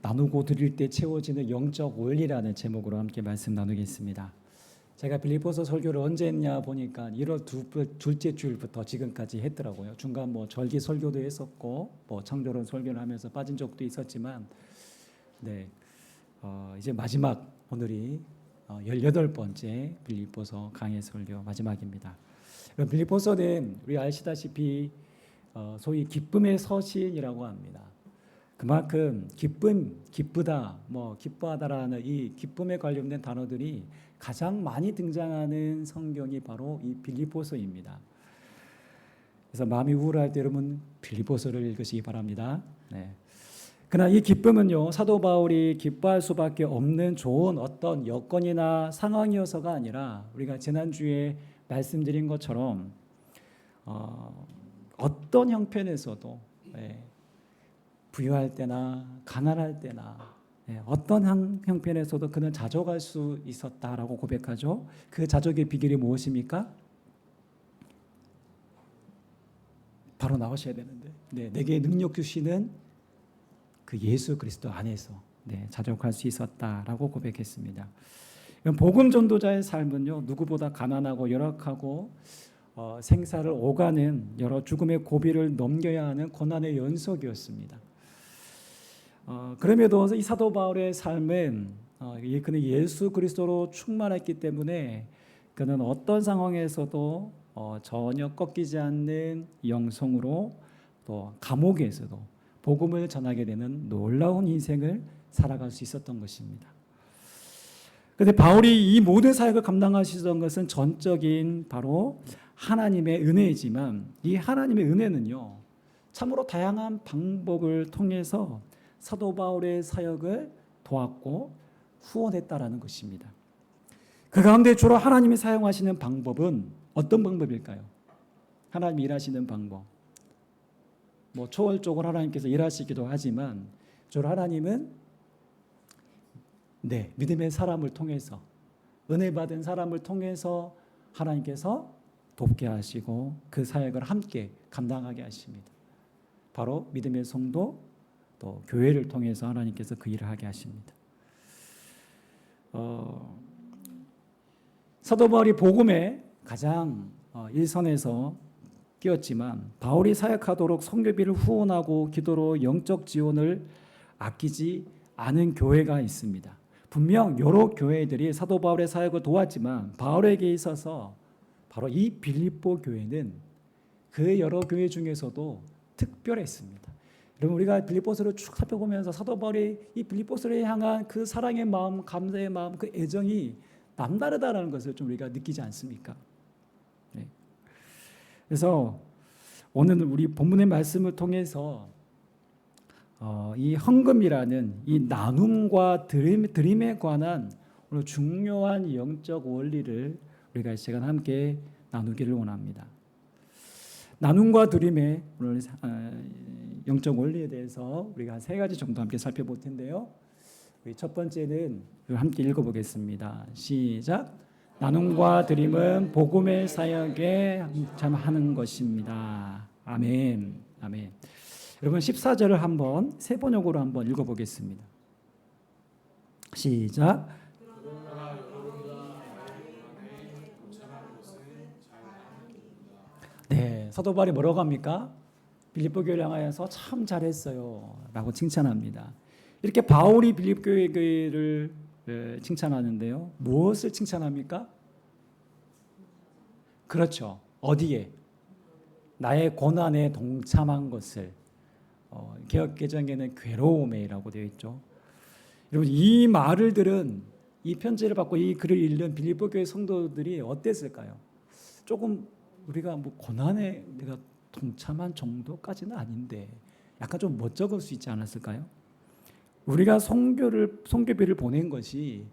나누고 드릴 때 채워지는 영적 원리라는 제목으로 함께 말씀 나누겠습니다. 제가 빌립보서 설교를 언제 했냐 보니까 1월 둘째 주일부터 지금까지 했더라고요. 중간 뭐 절기 설교도 했었고 뭐 창조론 설교를 하면서 빠진 적도 있었지만 네, 이제 마지막 오늘이 18번째 빌립보서 강해 설교 마지막입니다. 빌립보서는 우리 아시다시피 소위 기쁨의 서신이라고 합니다. 그만큼 기쁨, 기쁘다, 뭐 기뻐하다라는 이 기쁨에 관련된 단어들이 가장 많이 등장하는 성경이 바로 이 빌립보서입니다. 그래서 마음이 우울할 때 여러분 빌립보서를 읽으시기 바랍니다. 네. 그러나 이 기쁨은요, 사도 바울이 기뻐할 수밖에 없는 좋은 어떤 여건이나 상황이어서가 아니라 우리가 지난주에 말씀드린 것처럼 어떤 형편에서도 부유할 때나 가난할 때나 어떤 형편에서도 그는 자족할 수 있었다라고 고백하죠. 그 자족의 비결이 무엇입니까? 바로 나오셔야 되는데 내게 능력 주시는 그 예수 그리스도 안에서 자족할 수 있었다라고 고백했습니다. 복음 전도자의 삶은요, 누구보다 가난하고 열악하고 생사를 오가는 여러 죽음의 고비를 넘겨야 하는 고난의 연속이었습니다. 그럼에도 이 사도 바울의 삶은 그는 예수 그리스도로 충만했기 때문에 그는 어떤 상황에서도 전혀 꺾이지 않는 영성으로 또 감옥에서도 복음을 전하게 되는 놀라운 인생을 살아갈 수 있었던 것입니다. 그런데 바울이 이 모든 사역을 감당하시던 것은 전적인 바로 하나님의 은혜이지만 이 하나님의 은혜는요, 참으로 다양한 방법을 통해서 사도 바울의 사역을 도왔고 후원했다라는 것입니다. 그 가운데 주로 하나님이 사용하시는 방법은 어떤 방법일까요? 하나님이 일하시는 방법. 뭐 초월적으로 하나님께서 일하시기도 하지만 주로 하나님은 믿음의 사람을 통해서 은혜 받은 사람을 통해서 하나님께서 돕게 하시고 그 사역을 함께 감당하게 하십니다. 바로 믿음의 성도 또 교회를 통해서 하나님께서 그 일을 하게 하십니다. 사도 바울이 복음에 가장 일선에서 끼었지만 바울이 사역하도록 선교비를 후원하고 기도로 영적 지원을 아끼지 않은 교회가 있습니다. 분명 여러 교회들이 사도 바울의 사역을 도왔지만 바울에게 있어서 바로 이 빌립보 교회는 그 여러 교회 중에서도 특별했습니다. 여러분 우리가 빌립보서를 쭉 살펴보면서 사도 바울이 이 빌립보서를 향한 그 사랑의 마음, 감사의 마음, 그 애정이 남다르다라는 것을 좀 우리가 느끼지 않습니까? 네. 그래서 오늘 우리 본문의 말씀을 통해서 이 헌금이라는 이 나눔과 드림에 관한 오늘 중요한 영적 원리를 우리가 이 시간 함께 나누기를 원합니다. 나눔과 드림의 오늘 영적 원리에 대해서 우리가 한 3가지 정도 함께 살펴볼 텐데요. 첫 번째는 함께 읽어보겠습니다. 시작. 나눔과 드림은 복음의 사역에 참하는 것입니다. 아멘. 아멘. 여러분 14절을 한번 세 번역으로 한번 읽어보겠습니다. 시작. 네, 사도 바울이 뭐라고 합니까? 빌립보 교회를 향하여서 참 잘했어요 라고 칭찬합니다. 이렇게 바울이 빌립보 교회를 칭찬하는데요, 무엇을 칭찬합니까? 그렇죠. 어디에? 나의 고난에 동참한 것을. 개역 개정에는 괴로움에라고 되어 있죠. 여러분 이 말을 들은, 이 편지를 받고 이 글을 읽는 빌립보 교회 성도들이 어땠을까요? 조금 우리가 뭐 고난에 내가 동참한 정도까지는 아닌데 약간 좀 멋쩍을 수 있지 않았을까요? 우리가 선교비를 보낸 것이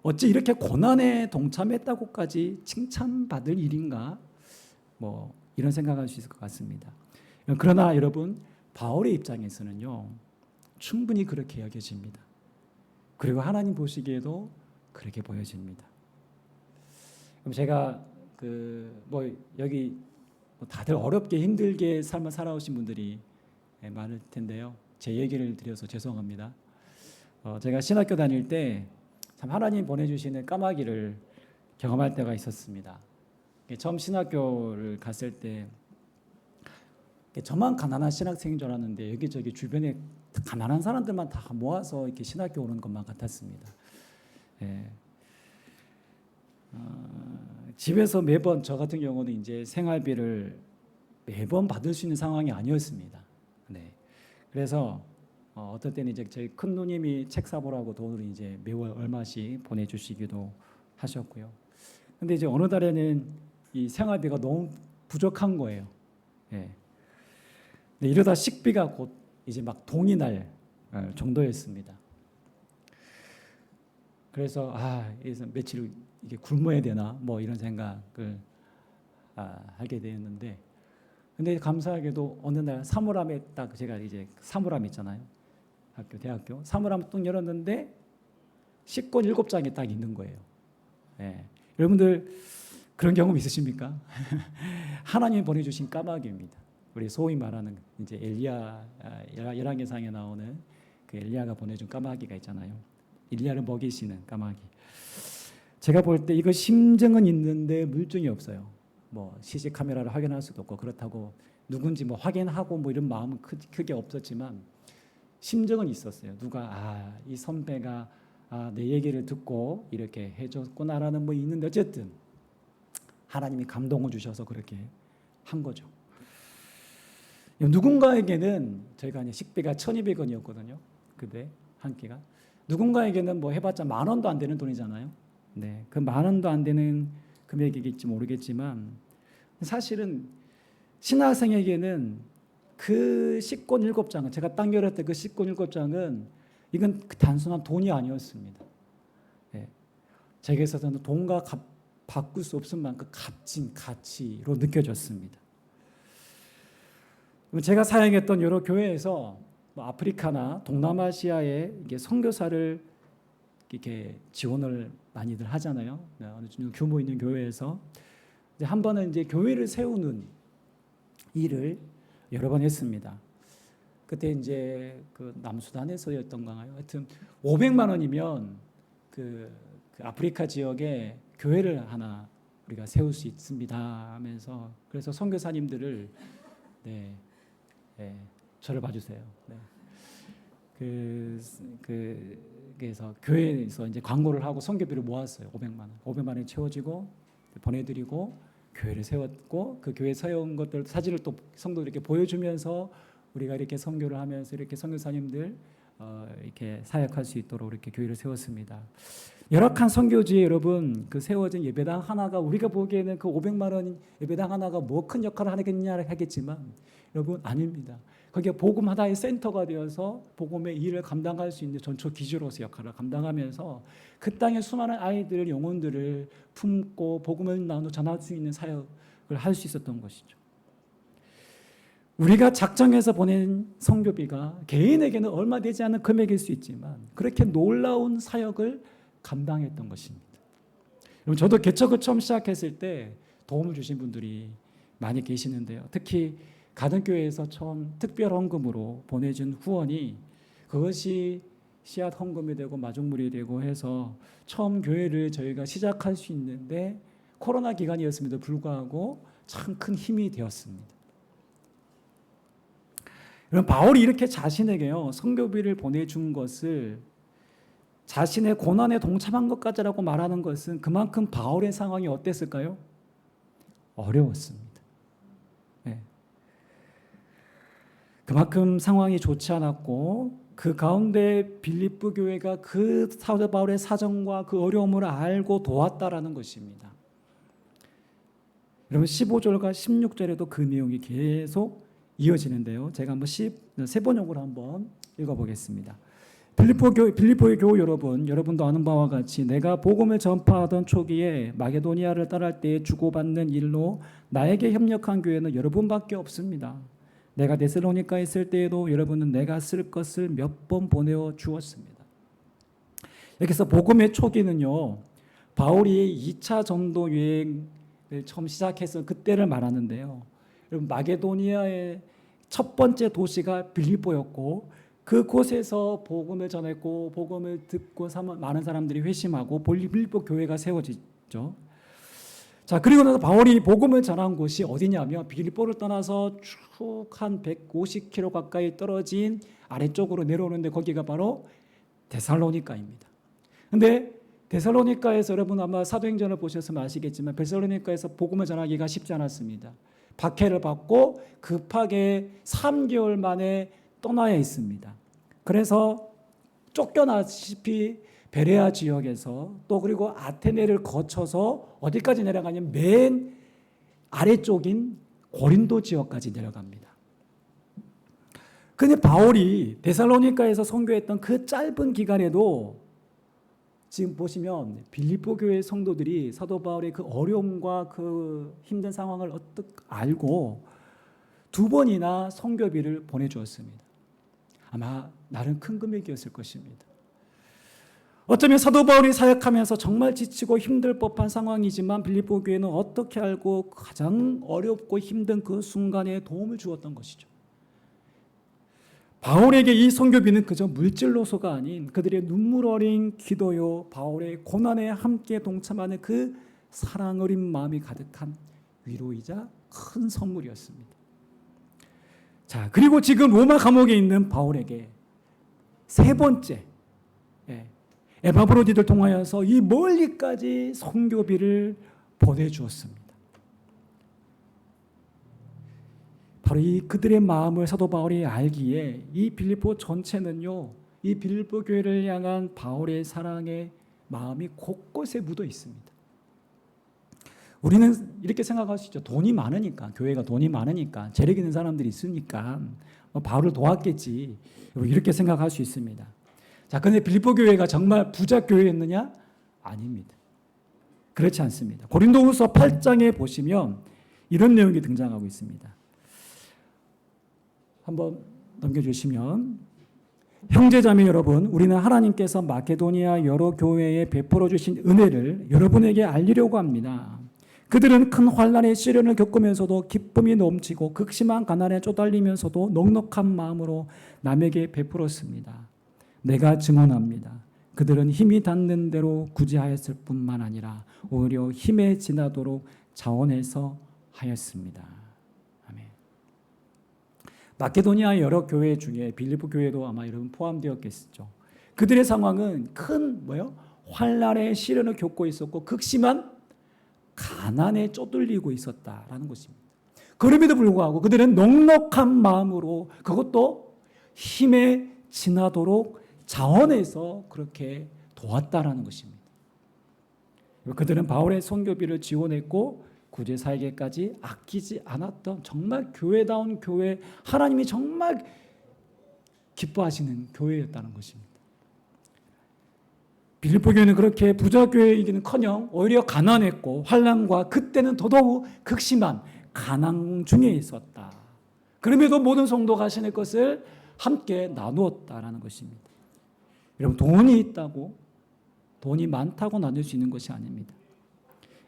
어찌 이렇게 고난에 동참했다고까지 칭찬받을 일인가? 뭐 이런 생각할 수 있을 것 같습니다. 그러나 여러분 바울의 입장에서는요, 충분히 그렇게 여겨집니다. 그리고 하나님 보시기에도 그렇게 보여집니다. 그럼 제가 여기 다들 어렵게 힘들게 삶을 살아오신 분들이 많을 텐데요. 제 얘기를 드려서 죄송합니다. 제가 신학교 다닐 때 참 하나님 보내주시는 까마귀를 경험할 때가 있었습니다. 처음 신학교를 갔을 때 저만 가난한 신학생인 줄 알았는데 여기저기 주변에 가난한 사람들만 다 모아서 이렇게 신학교 오는 것만 같았습니다. 예. 집에서 매번 저 같은 경우는 이제 생활비를 매번 받을 수 있는 상황이 아니었습니다. 네. 그래서 어떨 때는 이제 저희 큰 누님이 책 사보라고 돈을 이제 매월 얼마씩 보내주시기도 하셨고요. 근데 이제 어느 달에는 이 생활비가 너무 부족한 거예요. 예. 이러다 식비가 곧 이제 막 동이 날 정도였습니다. 그래서 여기서 며칠 이게 굶어야 되나 뭐 이런 생각을 하게 되었는데, 근데 감사하게도 어느 날 사물함에 딱 제가 이제 사물함 있잖아요. 대학교 사물함 뚝 열었는데 식권 7장이 딱 있는 거예요. 예. 여러분들 그런 경험 있으십니까? 하나님이 보내주신 까마귀입니다. 우리 소위 말하는 이제 엘리야 열왕기상에 나오는 그 엘리야가 보내준 까마귀가 있잖아요. 엘리야를 먹이시는 까마귀. 제가 볼 때 이거 심증은 있는데 물증이 없어요. 뭐 CC 카메라를 확인할 수도 없고 그렇다고 누군지 뭐 확인하고 뭐 이런 마음은 크게 없었지만 심정은 있었어요. 누가 이 선배가 내 얘기를 듣고 이렇게 해줬구나라는 뭐 있는데 어쨌든 하나님이 감동을 주셔서 그렇게 한 거죠. 누군가에게는 저희가 식비가 1,200원이었거든요. 그때 한 끼가. 누군가에게는 뭐 해봤자 10,000원도 안 되는 돈이잖아요. 네, 그 10,000원도 안 되는 금액이겠지 모르겠지만 사실은 신학생에게는 그 식권 7장은 제가 딱 열었을 때 그 식권 7장은 이건 단순한 돈이 아니었습니다. 네. 제게서는 돈과 바꿀 수 없을 만큼 값진 가치로 느껴졌습니다. 제가 사역했던 여러 교회에서 아프리카나 동남아시아에 이게 선교사를 이렇게 지원을 많이들 하잖아요. 어느 정도 규모 있는 교회에서 한 번은 이제 교회를 세우는 일을 여러 번 했습니다. 그때 이제 그 남수단에서였던가요. 하여튼 500만 원이면 그 아프리카 지역에 교회를 하나 우리가 세울 수 있습니다 하면서 그래서 선교사님들을 저를 봐주세요. 그래서 교회에서 이제 광고를 하고 선교비를 모았어요. 500만 원. 500만 원이 채워지고 보내드리고 교회를 세웠고 그 교회 세운 것들 사진을 또 성도들에게 보여주면서 우리가 이렇게 선교를 하면서 이렇게 선교사님들 이렇게 사역할 수 있도록 이렇게 교회를 세웠습니다. 열악한 선교지에 여러분 그 세워진 예배당 하나가 우리가 보기에는 그 500만 원 예배당 하나가 뭐 큰 역할을 하겠냐 하겠지만 여러분 아닙니다. 거기에 복음 하나의 센터가 되어서 복음의 일을 감당할 수 있는 전초 기주로서 역할을 감당하면서 그 땅의 수많은 아이들 영혼들을 품고 복음을 나누어 전할 수 있는 사역을 할 수 있었던 것이죠. 우리가 작정해서 보낸 선교비가 개인에게는 얼마 되지 않은 금액일 수 있지만 그렇게 놀라운 사역을 감당했던 것입니다. 여러분 저도 개척을 처음 시작했을 때 도움을 주신 분들이 많이 계시는데요. 특히 가든교회에서 처음 특별 헌금으로 보내준 후원이 그것이 씨앗 헌금이 되고 마중물이 되고 해서 처음 교회를 저희가 시작할 수 있는데 코로나 기간이었음에도 불구하고 참 큰 힘이 되었습니다. 여러분 바울이 이렇게 자신에게요 선교비를 보내준 것을 자신의 고난에 동참한 것까지라고 말하는 것은 그만큼 바울의 상황이 어땠을까요? 어려웠습니다. 네. 그만큼 상황이 좋지 않았고 그 가운데 빌립보 교회가 그 사도 바울의 사정과 그 어려움을 알고 도왔다라는 것입니다. 여러분 15절과 16절에도 그 내용이 계속 이어지는데요. 제가 한번 세번역으로 한번 읽어보겠습니다. 빌립보의 교우 여러분도 아는 바와 같이 내가 복음을 전파하던 초기에 마게도니아를 떠날 때에 주고받는 일로 나에게 협력한 교회는 여러분밖에 없습니다. 내가 데살로니가에 있을 때에도 여러분은 내가 쓸 것을 몇 번 보내어 주었습니다. 여기서 복음의 초기는요. 바울이 2차 전도 여행을 처음 시작해서 그때를 말하는데요. 여러분 마게도니아의 첫 번째 도시가 빌립보였고 그곳에서 복음을 전했고 복음을 듣고 많은 사람들이 회심하고 빌립보 교회가 세워지죠. 자, 그리고 나서 바울이 복음을 전한 곳이 어디냐면 빌립보를 떠나서 쭉 한 150km 가까이 떨어진 아래쪽으로 내려오는데 거기가 바로 데살로니가입니다. 근데 데살로니가에서 여러분 아마 사도행전을 보셨으면 아시겠지만 데살로니가에서 복음을 전하기가 쉽지 않았습니다. 박해를 받고 급하게 3개월 만에 떠나야 했습니다. 그래서 쫓겨나시피 베레아 지역에서 또 그리고 아테네를 거쳐서 어디까지 내려가냐면 맨 아래쪽인 고린도 지역까지 내려갑니다. 근데 바울이 데살로니가에서 선교했던 그 짧은 기간에도 지금 보시면 빌립보 교회 성도들이 사도 바울의 그 어려움과 그 힘든 상황을 어떻게 알고 2번이나 선교비를 보내주었습니다. 아마 나름 큰 금액이었을 것입니다. 어쩌면 사도 바울이 사역하면서 정말 지치고 힘들 법한 상황이지만 빌립보 교회는 어떻게 알고 가장 어렵고 힘든 그 순간에 도움을 주었던 것이죠. 바울에게 이 선교비는 그저 물질로서가 아닌 그들의 눈물 어린 기도요, 바울의 고난에 함께 동참하는 그 사랑 어린 마음이 가득한 위로이자 큰 선물이었습니다. 자, 그리고 지금 로마 감옥에 있는 바울에게 3번째 에바브로디를 통하여서 이 멀리까지 선교비를 보내주었습니다. 바로 이 그들의 마음을 사도 바울이 알기에 이 빌립보 전체는요, 이 빌립보 교회를 향한 바울의 사랑의 마음이 곳곳에 묻어 있습니다. 우리는 이렇게 생각할 수 있죠. 돈이 많으니까, 교회가 돈이 많으니까, 재력 있는 사람들이 있으니까 바울을 도왔겠지, 이렇게 생각할 수 있습니다. 자, 그런데 빌립보 교회가 정말 부자 교회였느냐? 아닙니다. 그렇지 않습니다. 고린도후서 8장에 보시면 이런 내용이 등장하고 있습니다. 한번 넘겨주시면, 형제자매 여러분, 우리는 하나님께서 마케도니아 여러 교회에 베풀어 주신 은혜를 여러분에게 알리려고 합니다. 그들은 큰 환난의 시련을 겪으면서도 기쁨이 넘치고 극심한 가난에 쪼달리면서도 넉넉한 마음으로 남에게 베풀었습니다. 내가 증언합니다. 그들은 힘이 닿는 대로 구제하였을 뿐만 아니라 오히려 힘에 지나도록 자원해서 하였습니다. 아멘. 마케도니아 여러 교회 중에 빌립보 교회도 아마 여러분 포함되었겠죠. 그들의 상황은 큰 환난의 시련을 겪고 있었고 극심한 가난에 쪼들리고 있었다라는 것입니다. 그럼에도 불구하고 그들은 넉넉한 마음으로 그것도 힘에 지나도록 자원해서 그렇게 도왔다라는 것입니다. 그들은 바울의 선교비를 지원했고 구제 사역에까지 아끼지 않았던 정말 교회다운 교회, 하나님이 정말 기뻐하시는 교회였다는 것입니다. 빌립보 교회는 그렇게 부자 교회이기는커녕 오히려 가난했고 환난과 그때는 더더욱 극심한 가난 중에 있었다. 그럼에도 모든 성도가 신의 것을 함께 나누었다라는 것입니다. 여러분, 돈이 있다고, 돈이 많다고 나눌 수 있는 것이 아닙니다.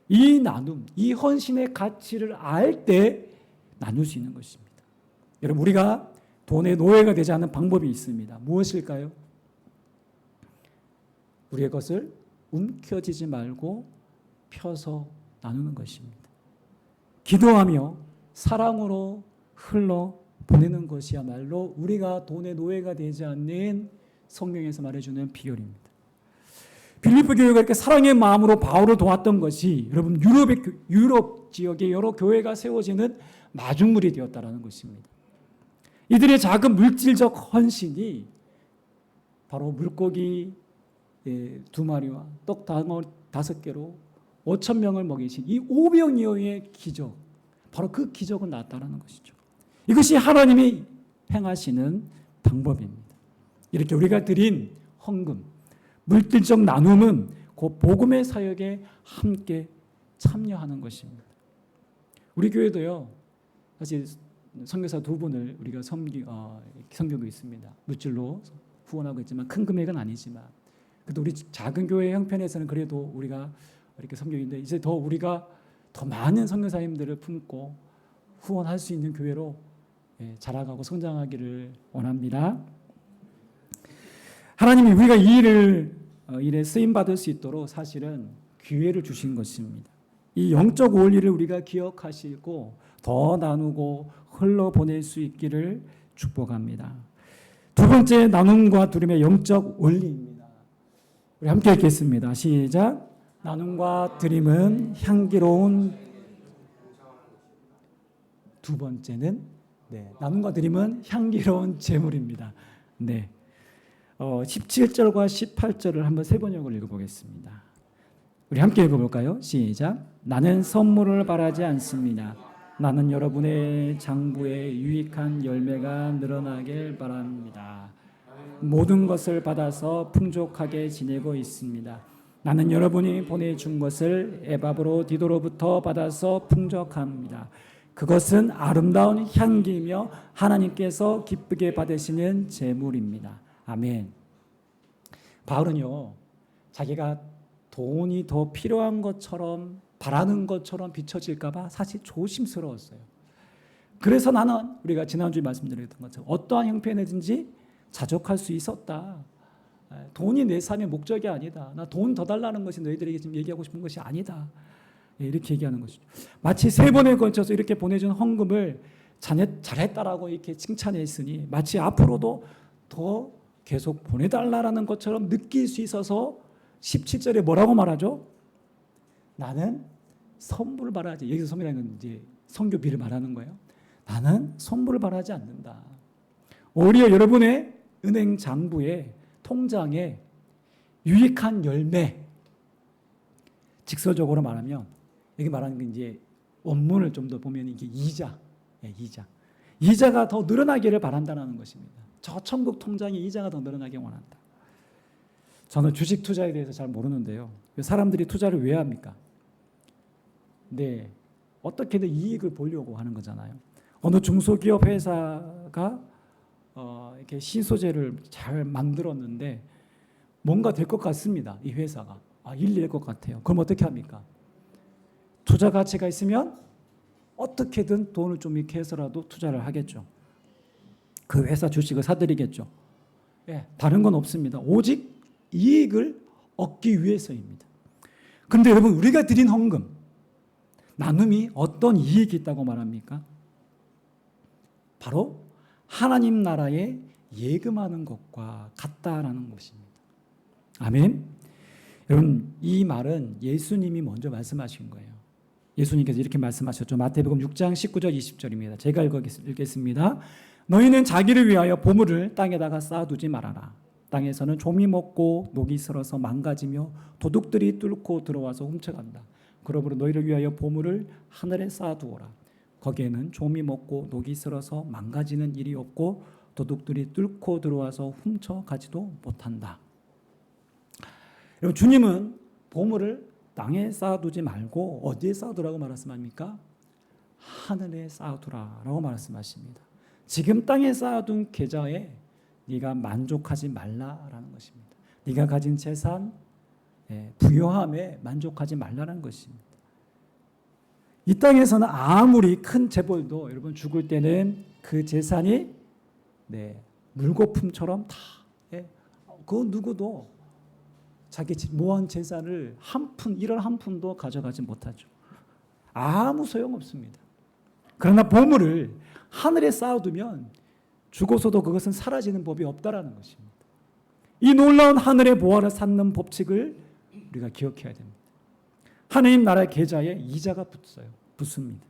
이 나눔, 이 헌신의 가치를 알 때 나눌 수 있는 것입니다. 여러분, 우리가 돈의 노예가 되지 않는 방법이 있습니다. 무엇일까요? 우리의 것을 움켜쥐지 말고 펴서 나누는 것입니다. 기도하며 사랑으로 흘러 보내는 것이야말로 우리가 돈의 노예가 되지 않는 성경에서 말해주는 비결입니다. 빌립보 교회가 이렇게 사랑의 마음으로 바울을 도왔던 것이 여러분 유럽 지역의 여러 교회가 세워지는 마중물이 되었다는 것입니다. 이들의 작은 물질적 헌신이 바로 물고기 2마리와 떡 5개로 5,000명을 먹이신 이 오병이어의 기적, 바로 그 기적은 나타나는 것이죠. 이것이 하나님이 행하시는 방법입니다. 이렇게 우리가 드린 헌금, 물질적 나눔은 그 복음의 사역에 함께 참여하는 것입니다. 우리 교회도요, 사실 선교사 2분을 우리가 섬기고 있습니다. 물질로 후원하고 있지만 큰 금액은 아니지만, 그래도 우리 작은 교회 형편에서는 그래도 우리가 이렇게 섬기고 있는데 이제 더 우리가 더 많은 선교사님들을 품고 후원할 수 있는 교회로 자라가고 성장하기를 원합니다. 하나님이 우리가 이 일에 쓰임 받을 수 있도록 사실은 기회를 주신 것입니다. 이 영적 원리를 우리가 기억하시고 더 나누고 흘러보낼 수 있기를 축복합니다. 두 번째 나눔과 드림의 영적 원리입니다. 우리 함께 읽겠습니다. 시작. 나눔과 드림은 향기로운 두 번째는 나눔과 드림은 향기로운 제물입니다. 17절과 18절을 한번 세 번역을 읽어보겠습니다. 우리 함께 읽어볼까요? 시작. 나는 선물을 바라지 않습니다. 나는 여러분의 장부에 유익한 열매가 늘어나길 바랍니다. 모든 것을 받아서 풍족하게 지내고 있습니다. 나는 여러분이 보내준 것을 에바브로 디도로부터 받아서 풍족합니다. 그것은 아름다운 향기이며 하나님께서 기쁘게 받으시는 제물입니다. 아멘. 바울은요, 자기가 돈이 더 필요한 것처럼 바라는 것처럼 비춰질까 봐 사실 조심스러웠어요. 그래서 나는 우리가 지난주에 말씀드렸던 것처럼 어떠한 형편이든지 자족할 수 있었다. 돈이 내 삶의 목적이 아니다. 나 돈 더 달라는 것이 너희들에게 지금 얘기하고 싶은 것이 아니다. 이렇게 얘기하는 것이죠. 마치 세 번에 걸쳐서 이렇게 보내준 헌금을 잘했다라고 이렇게 칭찬했으니 마치 앞으로도 더 계속 보내달라는 것처럼 느낄 수 있어서 17절에 뭐라고 말하죠? 나는 선물을 바라지. 여기서 선물이라는 건 이제 선교비를 말하는 거예요. 나는 선물을 바라지 않는다. 오히려 여러분의 은행 장부에 통장에 유익한 열매, 직설적으로 말하면 여기 말하는 게 이제 원문을 좀 더 보면 이게 이자가 더 늘어나기를 바란다는 것입니다. 저 천국 통장에 이자가 더 늘어나기 원한다. 저는 주식 투자에 대해서 잘 모르는데요. 사람들이 투자를 왜 합니까? 어떻게든 이익을 보려고 하는 거잖아요. 어느 중소기업 회사가 이렇게 신소재를 잘 만들었는데 뭔가 될 것 같습니다. 이 회사가 일 낼 것 같아요. 그럼 어떻게 합니까? 투자 가치가 있으면 어떻게든 돈을 좀 이렇게 해서라도 투자를 하겠죠. 그 회사 주식을 사들이겠죠. 다른 건 없습니다. 오직 이익을 얻기 위해서입니다. 그런데 여러분, 우리가 드린 헌금, 나눔이 어떤 이익이 있다고 말합니까? 바로 하나님 나라에 예금하는 것과 같다라는 것입니다. 아멘. 여러분, 이 말은 예수님이 먼저 말씀하신 거예요. 예수님께서 이렇게 말씀하셨죠. 마태복음 6장 19절 20절입니다. 제가 읽겠습니다. 너희는 자기를 위하여 보물을 땅에다가 쌓아두지 말아라. 땅에서는 좀이 먹고 녹이 슬어서 망가지며 도둑들이 뚫고 들어와서 훔쳐간다. 그러므로 너희를 위하여 보물을 하늘에 쌓아두어라. 거기에는 좀이 먹고 녹이 슬어서 망가지는 일이 없고 도둑들이 뚫고 들어와서 훔쳐가지도 못한다. 여러분, 주님은 보물을 땅에 쌓아두지 말고 어디에 쌓아두라고 말씀합니까? 하늘에 쌓아두라라고 말씀하십니다. 지금 땅에 쌓아둔 계좌에 네가 만족하지 말라라는 것입니다. 네가 가진 재산, 부유함에 만족하지 말라는 것입니다. 이 땅에서는 아무리 큰 재벌도 여러분 죽을 때는 그 재산이 물거품처럼 다 그 누구도 자기 모은 재산을 이런 한 푼도 가져가지 못하죠. 아무 소용없습니다. 그러나 보물을 하늘에 쌓아두면 죽어서도 그것은 사라지는 법이 없다라는 것입니다. 이 놀라운 하늘의 보화를 쌓는 법칙을 우리가 기억해야 됩니다. 하나님 나라의 계좌에 이자가 붙습니다.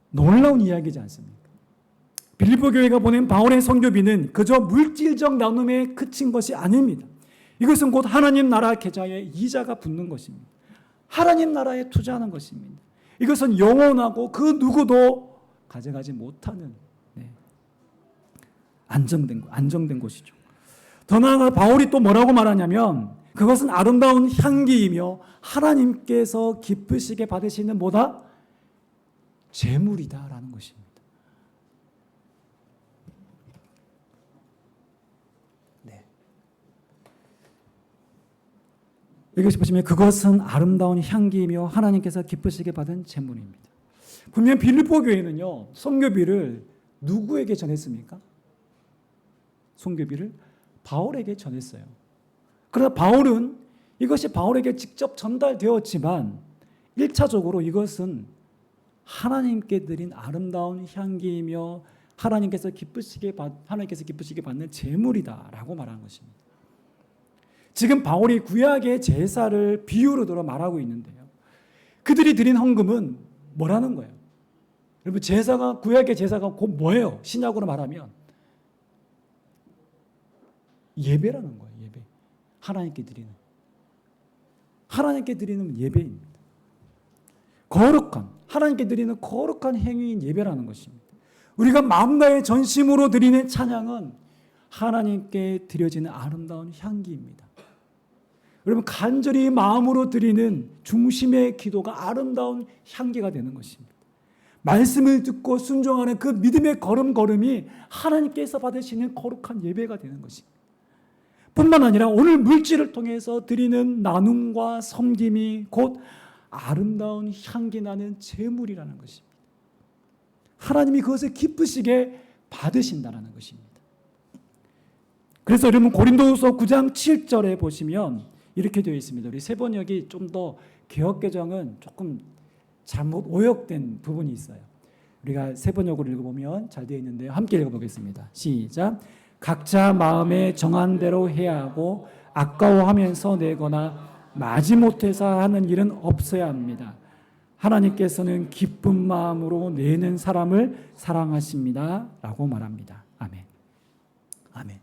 놀라운 이야기지 않습니까? 빌립보 교회가 보낸 바울의 선교비는 그저 물질적 나눔에 그친 것이 아닙니다. 이것은 곧 하나님 나라 계좌에 이자가 붙는 것입니다. 하나님 나라에 투자하는 것입니다. 이것은 영원하고 그 누구도 가져가지 못하는 안정된 곳이죠. 더 나아가 바울이 또 뭐라고 말하냐면 그것은 아름다운 향기이며 하나님께서 기쁘시게 받으시는 뭐다? 재물이다라는 것입니다. 여기 보시면 그것은 아름다운 향기이며 하나님께서 기쁘시게 받은 제물입니다. 분명 빌립보 교회는요, 선교비를 누구에게 전했습니까? 선교비를 바울에게 전했어요. 그러나 바울은 이것이 바울에게 직접 전달되었지만 1차적으로 이것은 하나님께 드린 아름다운 향기이며 하나님께서 기쁘시게 받는 제물이다라고 말하는 것입니다. 지금 바울이 구약의 제사를 비유로 들어 말하고 있는데요. 그들이 드린 헌금은 뭐라는 거예요? 여러분, 구약의 제사가 곧 뭐예요? 신약으로 말하면 예배라는 거예요. 예배. 하나님께 드리는 예배입니다. 하나님께 드리는 거룩한 행위인 예배라는 것입니다. 우리가 마음과의 전심으로 드리는 찬양은 하나님께 드려지는 아름다운 향기입니다. 여러분, 간절히 마음으로 드리는 중심의 기도가 아름다운 향기가 되는 것입니다. 말씀을 듣고 순종하는 그 믿음의 걸음걸음이 하나님께서 받으시는 거룩한 예배가 되는 것입니다. 뿐만 아니라 오늘 물질을 통해서 드리는 나눔과 섬김이 곧 아름다운 향기 나는 제물이라는 것입니다. 하나님이 그것을 기쁘시게 받으신다는 것입니다. 그래서 여러분, 고린도후서 9장 7절에 보시면 이렇게 되어 있습니다. 우리 세 번역이 좀 더 개역개정은 조금 잘못 오역된 부분이 있어요. 우리가 세 번역으로 읽어보면 잘 되어 있는데요. 함께 읽어보겠습니다. 시작. 각자 마음에 정한 대로 해야 하고 아까워하면서 내거나 마지못해서 하는 일은 없어야 합니다. 하나님께서는 기쁜 마음으로 내는 사람을 사랑하십니다. 라고 말합니다. 아멘. 아멘.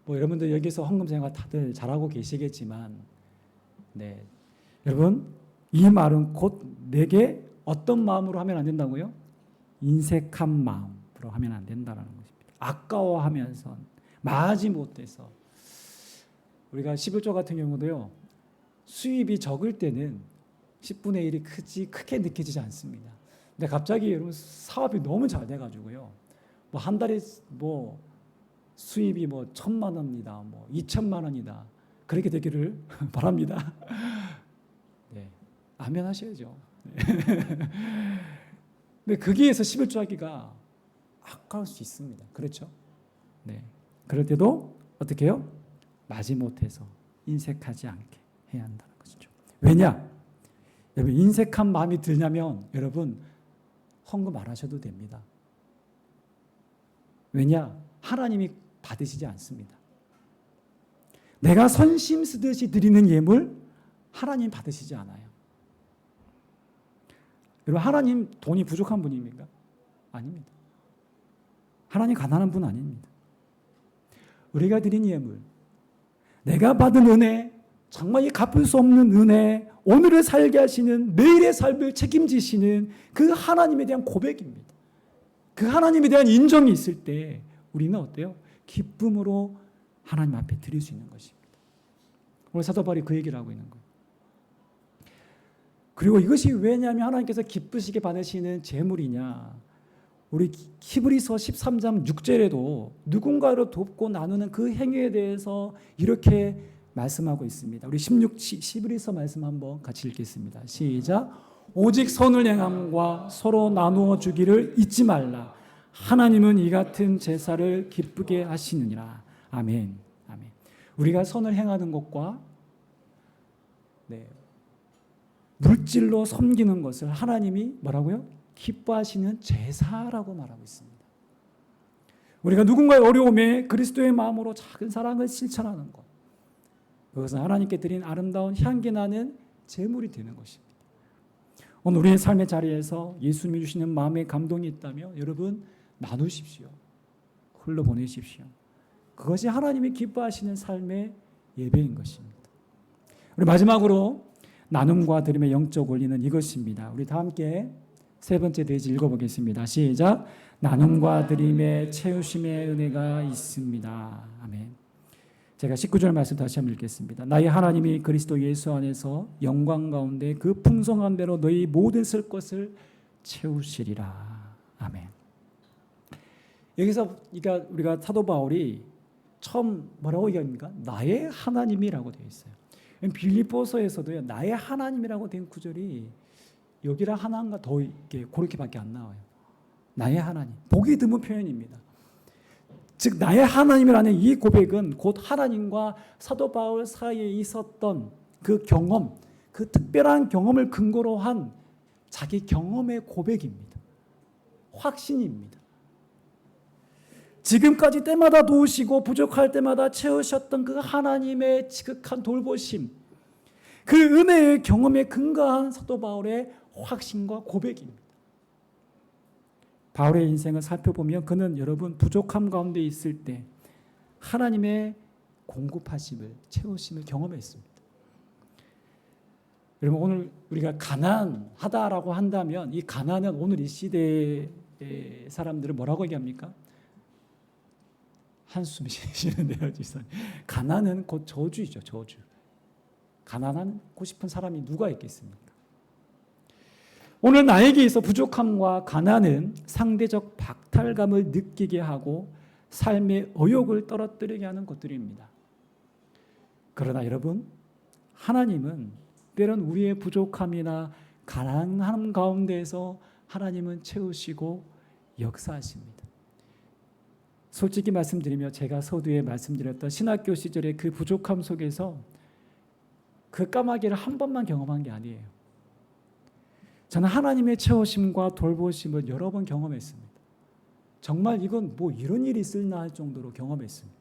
여러분들 여기서 헌금 생활 다들 잘하고 계시겠지만, 네, 여러분, 이 말은 곧 내게 어떤 마음으로 하면 안 된다고요? 인색한 마음으로 하면 안 된다는 것입니다. 아까워하면서 마지못해서. 우리가 11조 같은 경우도요, 수입이 적을 때는 10분의 1이 크게 느껴지지 않습니다. 근데 갑자기 여러분 사업이 너무 잘 돼가지고요, 한 달에 수입이 1,000만 원이다, 2천만 원이다, 그렇게 되기를 바랍니다. 네, 아멘 하셔야죠. 네. 근데 거기에서 11조 하기가 아까울 수 있습니다. 그렇죠? 네. 그럴 때도 어떻게 해요? 마지못해서 인색하지 않게 해야 한다는 것이죠. 왜냐? 여러분, 인색한 마음이 들냐면 여러분 헌금 안 하셔도 됩니다. 왜냐? 하나님이 받으시지 않습니다. 내가 선심 쓰듯이 드리는 예물 하나님 받으시지 않아요. 여러분, 하나님 돈이 부족한 분입니까? 아닙니다. 하나님 가난한 분 아닙니다. 우리가 드린 예물, 내가 받은 은혜, 정말 이 갚을 수 없는 은혜, 오늘을 살게 하시는, 내일의 삶을 책임지시는 그 하나님에 대한 고백입니다. 그 하나님에 대한 인정이 있을 때 우리는 어때요? 기쁨으로 하나님 앞에 드릴 수 있는 것입니다. 오늘 사도 바울이 그 얘기를 하고 있는 거예요. 그리고 이것이 왜냐하면 하나님께서 기쁘시게 받으시는 제물이냐, 우리 히브리서 13장 6절에도 누군가를 돕고 나누는 그 행위에 대해서 이렇게 말씀하고 있습니다. 우리 11서 말씀 한번 같이 읽겠습니다. 시작. 오직 선을 행함과 서로 나누어 주기를 잊지 말라. 하나님은 이 같은 제사를 기쁘게 하시느니라. 아멘. 아멘. 우리가 선을 행하는 것과 물질로 섬기는 것을 하나님이 뭐라고요? 기뻐하시는 제사라고 말하고 있습니다. 우리가 누군가의 어려움에 그리스도의 마음으로 작은 사랑을 실천하는 것, 그것은 하나님께 드린 아름다운 향기 나는 제물이 되는 것입니다. 오늘 우리의 삶의 자리에서 예수님이 주시는 마음의 감동이 있다면 여러분 나누십시오. 흘러보내십시오. 그것이 하나님이 기뻐하시는 삶의 예배인 것입니다. 우리 마지막으로 나눔과 드림의 영적 원리는 이것입니다. 우리 다 함께 세 번째 대지 읽어보겠습니다. 시작. 나눔과 드림의 채우심의 은혜가 있습니다. 아멘. 제가 19절 말씀 다시 한번 읽겠습니다. 나의 하나님이 그리스도 예수 안에서 영광 가운데 그 풍성한 대로 너희 모든 쓸 것을 채우시리라. 아멘. 여기서 우리가 사도 바울이 처음 뭐라고 얘기합니까? 나의 하나님이라고 되어 있어요. 빌립보서에서도요, 나의 하나님이라고 된 구절이 여기랑 하나인가 더 이렇게 그렇게밖에 안 나와요. 나의 하나님. 보기 드문 표현입니다. 즉 나의 하나님이라는 이 고백은 곧 하나님과 사도 바울 사이에 있었던 그 경험, 그 특별한 경험을 근거로 한 자기 경험의 고백입니다. 확신입니다. 지금까지 때마다 도우시고 부족할 때마다 채우셨던 그 하나님의 지극한 돌보심, 그 은혜의 경험에 근거한 사도 바울의 확신과 고백입니다. 바울의 인생을 살펴보면 그는 여러분 부족함 가운데 있을 때 하나님의 공급하심을, 채우심을 경험했습니다. 여러분 오늘 우리가 가난하다라고 한다면 이 가난은 오늘 이 시대의 사람들은 뭐라고 얘기합니까? 한숨 쉬시는데요, 지선. 가난은 곧 저주이죠, 저주. 가난하고 싶은 사람이 누가 있겠습니까? 오늘 나에게 있어 부족함과 가난은 상대적 박탈감을 느끼게 하고 삶의 의욕을 떨어뜨리게 하는 것들입니다. 그러나 여러분, 하나님은 때론 우리의 부족함이나 가난함 가운데에서 하나님은 채우시고 역사하십니다. 솔직히 말씀드리며 제가 서두에 말씀드렸던 신학교 시절의 그 부족함 속에서 그 까마귀를 한 번만 경험한 게 아니에요. 저는 하나님의 채우심과 돌보심을 여러 번 경험했습니다. 정말 이건 뭐 이런 일이 있을나 할 정도로 경험했습니다.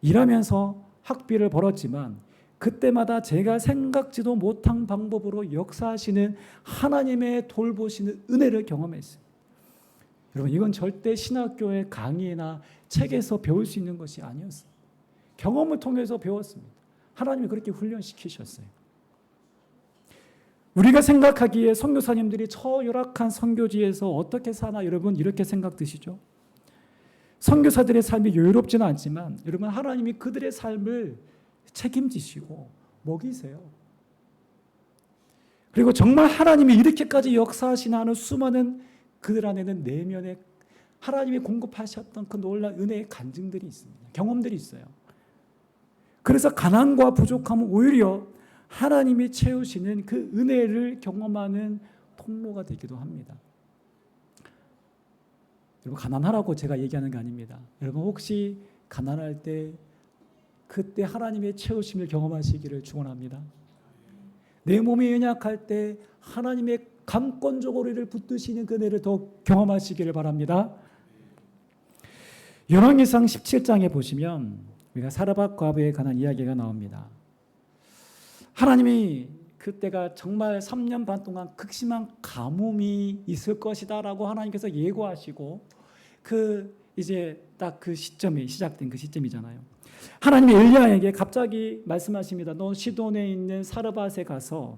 일하면서 학비를 벌었지만 그때마다 제가 생각지도 못한 방법으로 역사하시는 하나님의 돌보시는 은혜를 경험했습니다. 여러분 이건 절대 신학교의 강의나 책에서 배울 수 있는 것이 아니었어요. 경험을 통해서 배웠습니다. 하나님이 그렇게 훈련시키셨어요. 우리가 생각하기에 선교사님들이 처열악한 선교지에서 어떻게 사나 여러분 이렇게 생각 드시죠? 선교사들의 삶이 여유롭지는 않지만 여러분 하나님이 그들의 삶을 책임지시고 먹이세요. 그리고 정말 하나님이 이렇게까지 역사하시나 하는 수많은 그들 안에는 내면에 하나님이 공급하셨던 그 놀라운 은혜의 간증들이 있습니다. 경험들이 있어요. 그래서 가난과 부족함은 오히려 하나님이 채우시는 그 은혜를 경험하는 통로가 되기도 합니다. 여러분 가난하라고 제가 얘기하는 게 아닙니다. 여러분 혹시 가난할 때 그때 하나님의 채우심을 경험하시기를 축원합니다. 내 몸이 연약할 때 하나님의 감권적으로 이를 붙드시는 그 은혜를 더 경험하시기를 바랍니다. 열왕기상 17장에 보시면 우리가 사르밧 과부에 관한 이야기가 나옵니다. 하나님이 그때가 정말 3년 반 동안 극심한 가뭄이 있을 것이다라고 하나님께서 예고하시고 이제 딱 그 시점이 시작된 그 시점이잖아요. 하나님이 엘리야에게 갑자기 말씀하십니다. 너 시돈에 있는 사르밧에 가서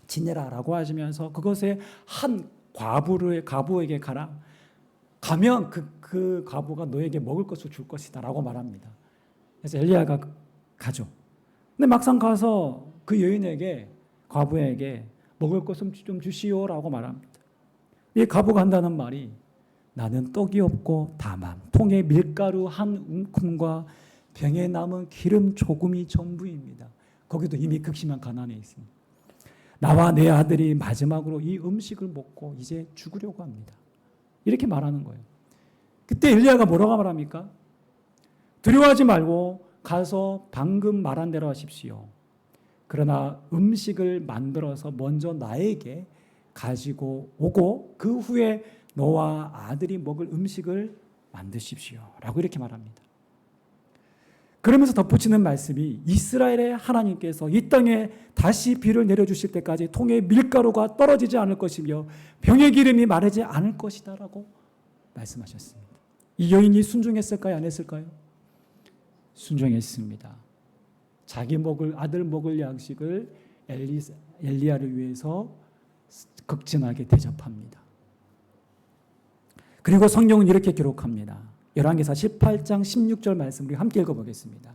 지내라라고 하시면서 그것에 한 과부에게 가라. 가면 그 과부가 너에게 먹을 것을 줄 것이다라고 말합니다. 그래서 엘리야가 가죠. 근데 막상 가서 그 여인에게 과부에게 먹을 것을 좀 주시오라고 말합니다. 이 과부가 한다는 말이 나는 떡이 없고 다만 통에 밀가루 한 움큼과 병에 남은 기름 조금이 전부입니다. 거기도 이미 극심한 가난에 있습니다. 나와 내 아들이 마지막으로 이 음식을 먹고 이제 죽으려고 합니다. 이렇게 말하는 거예요. 그때 엘리야가 뭐라고 말합니까? 두려워하지 말고 가서 방금 말한 대로 하십시오. 그러나 음식을 만들어서 먼저 나에게 가지고 오고 그 후에 너와 아들이 먹을 음식을 만드십시오. 라고 이렇게 말합니다. 그러면서 덧붙이는 말씀이 이스라엘의 하나님께서 이 땅에 다시 비를 내려주실 때까지 통에 밀가루가 떨어지지 않을 것이며 병의 기름이 마르지 않을 것이다 라고 말씀하셨습니다. 이 여인이 순종했을까요? 안 했을까요? 순종했습니다. 자기 아들 먹을 양식을 엘리야를 위해서 극진하게 대접합니다. 그리고 성경은 이렇게 기록합니다. 열왕기사 18장 16절 말씀 우리 함께 읽어보겠습니다.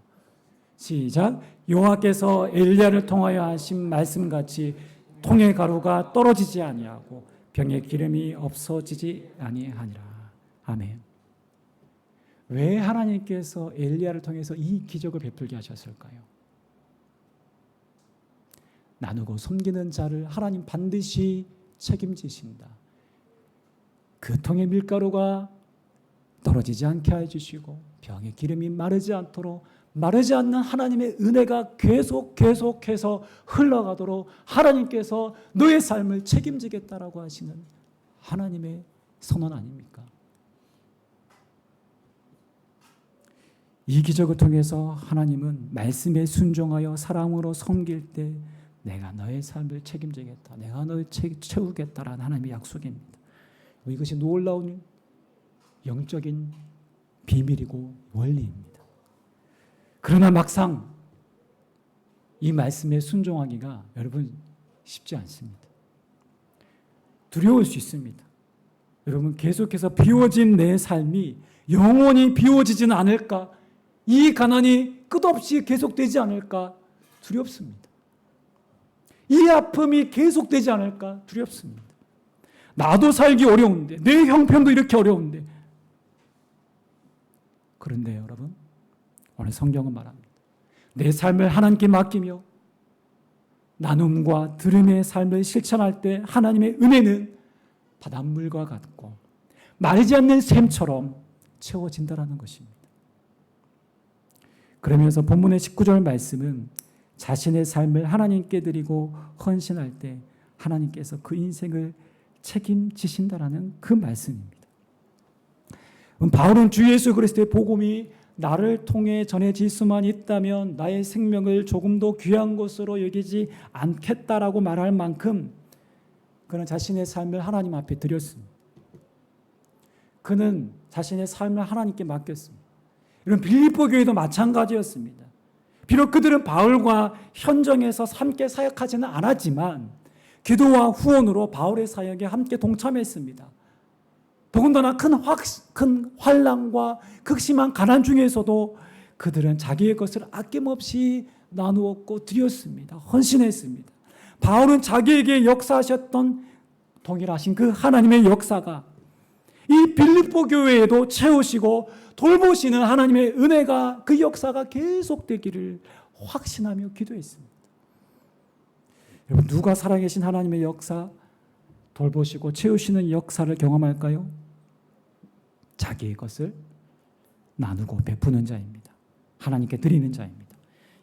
시작. 여호와께서 엘리야를 통하여 하신 말씀같이 통의 가루가 떨어지지 아니하고 병의 기름이 없어지지 아니하니라. 아멘. 왜 하나님께서 엘리야를 통해서 이 기적을 베풀게 하셨을까요? 나누고 섬기는 자를 하나님 반드시 책임지신다. 그 통의 밀가루가 떨어지지 않게 해주시고 병의 기름이 마르지 않도록 마르지 않는 하나님의 은혜가 계속해서 흘러가도록 하나님께서 너의 삶을 책임지겠다라고 하시는 하나님의 선언 아닙니까? 이 기적을 통해서 하나님은 말씀에 순종하여 사랑으로 섬길 때 내가 너의 삶을 책임지겠다, 내가 너를 채우겠다라는 하나님의 약속입니다. 이것이 놀라운 영적인 비밀이고 원리입니다. 그러나 막상 이 말씀에 순종하기가 여러분 쉽지 않습니다. 두려울 수 있습니다. 여러분 계속해서 비워진 내 삶이 영원히 비워지지는 않을까? 이 가난이 끝없이 계속되지 않을까? 두렵습니다. 이 아픔이 계속되지 않을까? 두렵습니다. 나도 살기 어려운데, 내 형편도 이렇게 어려운데. 그런데 여러분, 오늘 성경은 말합니다. 내 삶을 하나님께 맡기며 나눔과 들음의 삶을 실천할 때 하나님의 은혜는 바닷물과 같고 마르지 않는 샘처럼 채워진다라는 것입니다. 그러면서 본문의 19절 말씀은 자신의 삶을 하나님께 드리고 헌신할 때 하나님께서 그 인생을 책임지신다라는 그 말씀입니다. 바울은 주 예수 그리스도의 복음이 나를 통해 전해질 수만 있다면 나의 생명을 조금 더 귀한 것으로 여기지 않겠다라고 말할 만큼 그는 자신의 삶을 하나님 앞에 드렸습니다. 그는 자신의 삶을 하나님께 맡겼습니다. 이런 빌립보 교회도 마찬가지였습니다. 비록 그들은 바울과 현장에서 함께 사역하지는 않았지만 기도와 후원으로 바울의 사역에 함께 동참했습니다. 더군다나 큰 환난과 극심한 가난 중에서도 그들은 자기의 것을 아낌없이 나누었고 드렸습니다. 헌신했습니다. 바울은 자기에게 역사하셨던 동일하신 그 하나님의 역사가 이 빌립보 교회에도 채우시고 돌보시는 하나님의 은혜가 그 역사가 계속되기를 확신하며 기도했습니다. 여러분 누가 살아계신 하나님의 역사 돌보시고 채우시는 역사를 경험할까요? 자기의 것을 나누고 베푸는 자입니다. 하나님께 드리는 자입니다.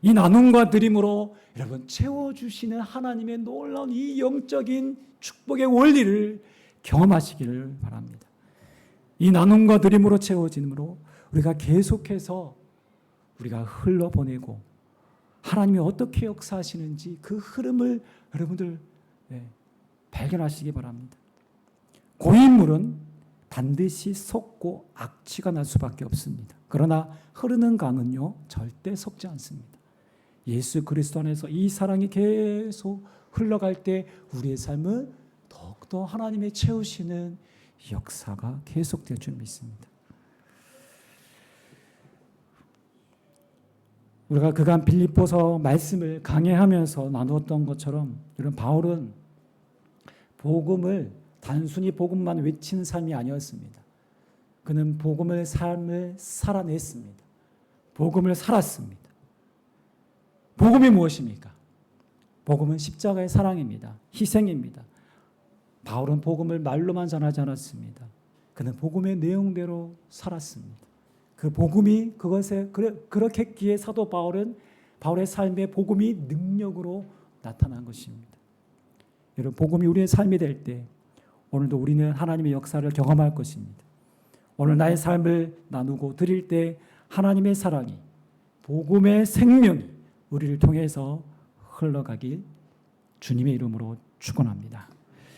이 나눔과 드림으로 여러분 채워주시는 하나님의 놀라운 이 영적인 축복의 원리를 경험하시기를 바랍니다. 이 나눔과 드림으로 채워짐으로 우리가 계속해서 우리가 흘러보내고 하나님이 어떻게 역사하시는지 그 흐름을 여러분들 발견하시기 바랍니다. 고인물은 반드시 솟고 악취가 날 수밖에 없습니다. 그러나 흐르는 강은요 절대 솟지 않습니다. 예수 그리스도 안에서 이 사랑이 계속 흘러갈 때 우리의 삶은 더욱더 하나님의 채우시는 역사가 계속될 줄 믿습니다. 우리가 그간 빌립보서 말씀을 강해하면서 나누었던 것처럼 이런 바울은 복음을 단순히 복음만 외치는 삶이 아니었습니다. 그는 복음의 삶을 살아냈습니다. 복음을 살았습니다. 복음이 무엇입니까? 복음은 십자가의 사랑입니다. 희생입니다. 바울은 복음을 말로만 전하지 않았습니다. 그는 복음의 내용대로 살았습니다. 그 복음이 그것에 그렇게 했기에 사도 바울은 바울의 삶에 복음이 능력으로 나타난 것입니다. 여러분 복음이 우리의 삶이 될 때 오늘도 우리는 하나님의 역사를 경험할 것입니다. 오늘 나의 삶을 나누고 드릴 때 하나님의 사랑이 복음의 생명이 우리를 통해서 흘러가길 주님의 이름으로 축원합니다.